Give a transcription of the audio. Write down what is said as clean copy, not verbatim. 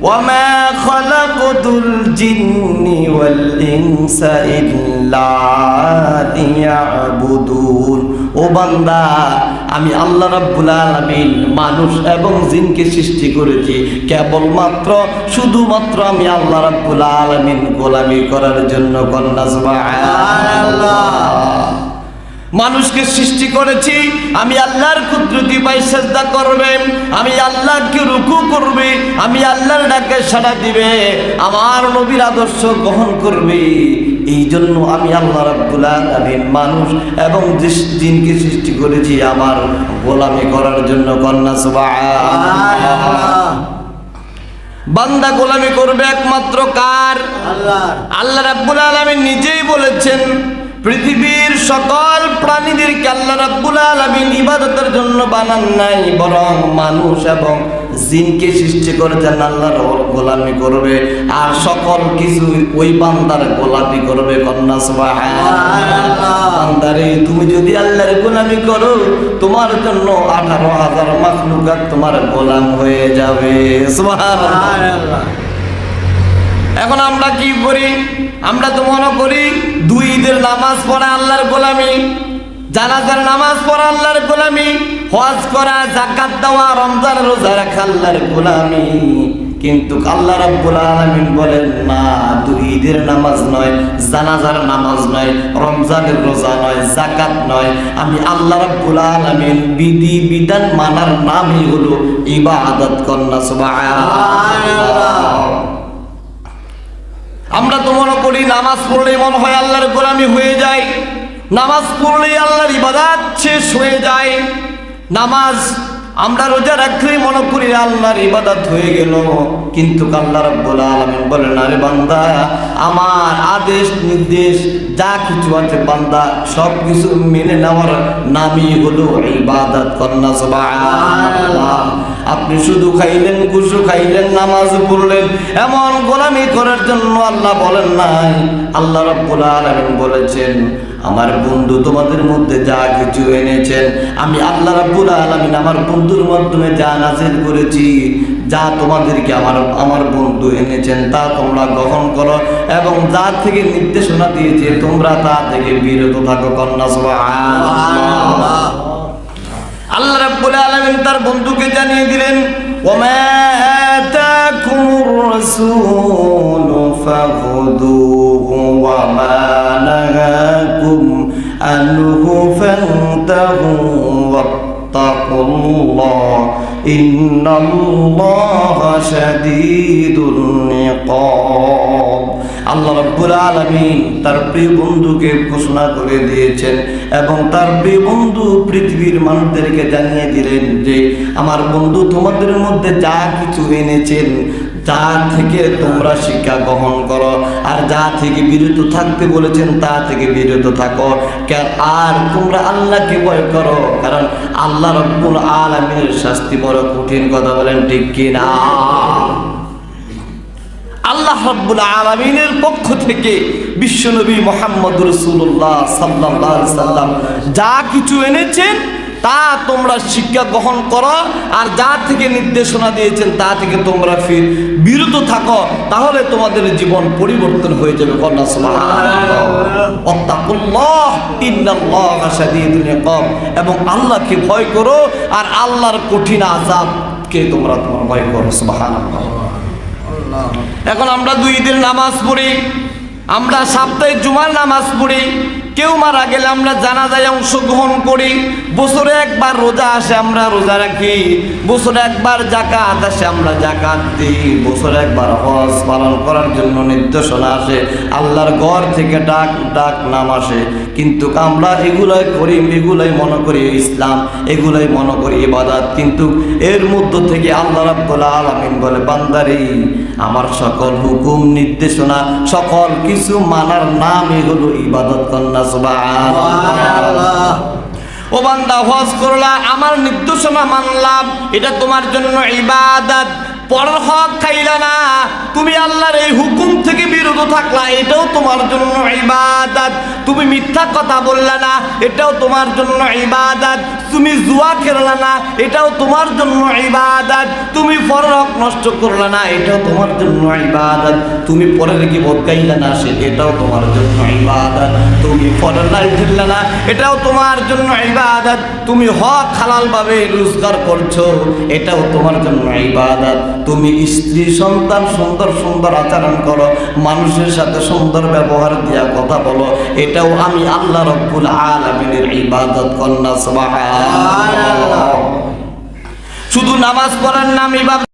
وما خلقت الجن والإنس إلا ليعبدون ও বান্দা আমি আল্লাহ রাব্বুল আলামিন মানুষ এবং জিনকে সৃষ্টি করেছি কেবলমাত্র শুধুমাত্র আমি আল্লাহ রাব্বুল আলামিন গোলামি করার জন্য। কন্যা সুবহানাল্লাহ। মানুষকে সৃষ্টি করেছি আমি আল্লাহর কুদরতি পাই সিজদা করবে, আমি আল্লাহকে রুকু করবে, আমি আল্লাহর ডাকে সাড়া দিবে, আমার নবীর আদর্শ গ্রহণ করবে। এই জন্য আমি আল্লাহ রাব্বুল আলামিন মানুষ এবং জিনকে সৃষ্টি করেছি আমার গোলামি করার জন্য। কন্যা সুবহানাল্লাহ। বান্দা গোলামি করবে একমাত্র কার? আল্লাহর। আল্লাহ রাব্বুল আলামিন নিজেই বলেছেন পৃথিবীর সকল প্রাণীদেরকে আল্লাহ রাব্বুল আলামিন ইবাদতের জন্য বানান নাই, বরং মানুষ এবং জিনকে সৃষ্টি করেছেন আল্লাহর গোলামি করবে, আর সকল কিছু ওই বান্দার গোলামি করবে। কন্যা সুবহানাল্লাহ। বান্দারে তুমি যদি আল্লাহর গোলামি করো তোমার জন্য 18,000 মাখলুকাত তোমার গোলাম হয়ে যাবে। সুবহানাল্লাহ। এখন আমরা কি করি? আমরা তো মনে করি দুই ঈদের নামাজ পড়া আল্লাহর গোলামি, জানাজার নামাজ পড়া আল্লাহর গোলামি, হজ করা, যাকাত দেওয়া, রমজান রোজা রাখা আল্লাহর গোলামি। কিন্তু আল্লাহ রাব্বুল আলামিন বলেন না, দুই ঈদের নামাজ নয়, জানাজার নামাজ নয়, রমজানের রোজা নয়, যাকাত নয়, আমি আল্লাহ রাব্বুল আলামিন বিধি বিধান মানার নামই হলো ইবাদত। কন্যা সুবহানাল্লাহ। আমরা তো মনে করি নামাজ পড়লেই মনে হয় আল্লাহর গোলামি হয়ে যায়, নামাজ পড়লেই আল্লাহর ইবাদত শেষ হয়ে যায়। নামাজ আমরা রোজা রাখলেই মনে করি আল্লাহর ইবাদত হয়ে গেল, কিন্তু আল্লাহ রাব্বুল আলামিন বলেন আরে বান্দা আমার আদেশ নির্দেশ যা কিছু আছে বান্দা সব কিছু মেনে নেওয়ার নামই হলো ইবাদত। কন্যা সুবহানাল্লাহ। আপনি শুধু খাইলেন, গুসু খাইলেন, নামাজ পড়লেন, এমন গোলামি করার জন্য আল্লাহ বলেন নাই। আল্লাহ রাব্বুল আলামিন বলেছেন আমার বন্ধু তোমাদের মধ্যে যা কিছু এনেছেন আমি আল্লাহ রাব্বুল আলামিন আমার বন্ধুর মাধ্যমে যা নাযিল করেছি, যা তোমাদেরকে আমার বন্ধু এনেছেন তা তোমরা গ্রহণ করো, এবং যা থেকে নির্দেশনা দিয়েছে তোমরা তা থেকে বিরত থাকো। কন্যা সুবহানাল্লাহ। আল্লাহ রাব্বুল আলামিন তার বন্ধুকে জানিয়ে দিলেন ওমা আতাকুমুর রাসূলু ফাখুযুহু ওয়া মা নাহাকুম আনহু ফান্তাহু ওয়াত্তাকুল্লাহ ইন্নাল্লাহা শাদীদুল ইকাব। আল্লাহ রাব্বুল আলামিন তার প্রিয় বন্ধুকে ঘোষণা করে দিয়েছেন এবং তার প্রিয় বন্ধু পৃথিবীর মানুষদেরকে জানিয়ে দিলেন যে আমার বন্ধু তোমাদের মধ্যে যা কিছু এনেছেন যা থেকে তোমরা শিক্ষা গ্রহণ করো, আর যা থেকে বিরত থাকতে বলেছেন তা থেকে বিরত থাকো, আর তোমরা আল্লাহকে ভয় করো, কারণ আল্লাহ রাব্বুল আলামিনের শাস্তি বড় কঠিন। কথা বলেন ঠিক কিনা? আল্লাহ রাব্বুল আলামিনের পক্ষ থেকে বিশ্বনবী মুহাম্মদ রাসূলুল্লাহ সাল্লাল্লাহু আলাইহি সাল্লাম যা কিছু এনেছেন তা তোমরা শিক্ষা গ্রহণ করো, আর যা থেকে নির্দেশনা দিয়েছেন তা থেকে তোমরা বিরত থাকো, তাহলে তোমাদের জীবন পরিবর্তন হয়ে যাবে। কন্যা সুবহানাল্লাহ। ওয়াত্তাকুল্লাহ ইন্নাল্লাহা শাদীদুল ইকাব। এবং আল্লাহকে ভয় করো আর আল্লাহর কঠিন আযাবকে তোমরা ভয় করো। সুবহানাল্লাহ। এখন আমরা দুই ঈদের নামাজ পড়ি, আমরা সাপ্তাহিক জুমার নামাজ পড়ি, কেউ মারা গেলে আমরা জানাজায় অংশগ্রহণ করি, বছরে একবার রোজা আসে আমরা রোজা রাখি, বছরে একবার যাকাত আসে আমরা যাকাত দিই, বছরে একবার হজ পালন করার জন্য নির্দেশনা আসে, আল্লাহর ঘর থেকে ডাক নাম আসে, কিন্তু আমরা এগুলাই করি, এগুলাই মনে করি ইসলাম, এগুলাই মনে করি ইবাদত। কিন্তু এর মধ্য থেকে আল্লাহ রাব্বুল আলামিন বলে বান্দারে আমার সকল হুকুম নির্দেশনা সকল কিছু মানার নামই হলো ইবাদত। কন্যা সুবহানাল্লাহ। ও বান্দা হজ করলা, আমার নির্দেশনা মানলাম, এটা তোমার জন্য ইবাদত। পরের হক খাইলা না, তুমি আল্লাহর এই হুকুম থেকে বিরত থাকলা, এটাও তোমার জন্য ইবাদত। তুমি মিথ্যা কথা বললা না, এটাও তোমার জন্য ইবাদত। তুমি জুয়া খেললা না, এটাও তোমার জন্য ইবাদত। তুমি পরের হক নষ্ট করলা না, এটাও তোমার জন্য ইবাদত। তুমি পরের গীবত গাইলা না, এটাও তোমার জন্য ইবাদত। তুমি পরের লাল ঢিললা না, এটাও তোমার জন্য ইবাদত। তুমি হক হালাল ভাবে রোজগার করছো, এটাও তোমার জন্য ইবাদত। তুমি স্ত্রী সন্তান সুন্দর সুন্দর আচরণ করো, মানুষের সাথে সুন্দর ব্যবহার দিয়া কথা বলো, এটাও আমি আল্লাহ রব্বুল আলামিনের ইবাদত। কন্যা সুবহানাল্লাহ। শুধু নামাজ পড়ার নাম ইবাদত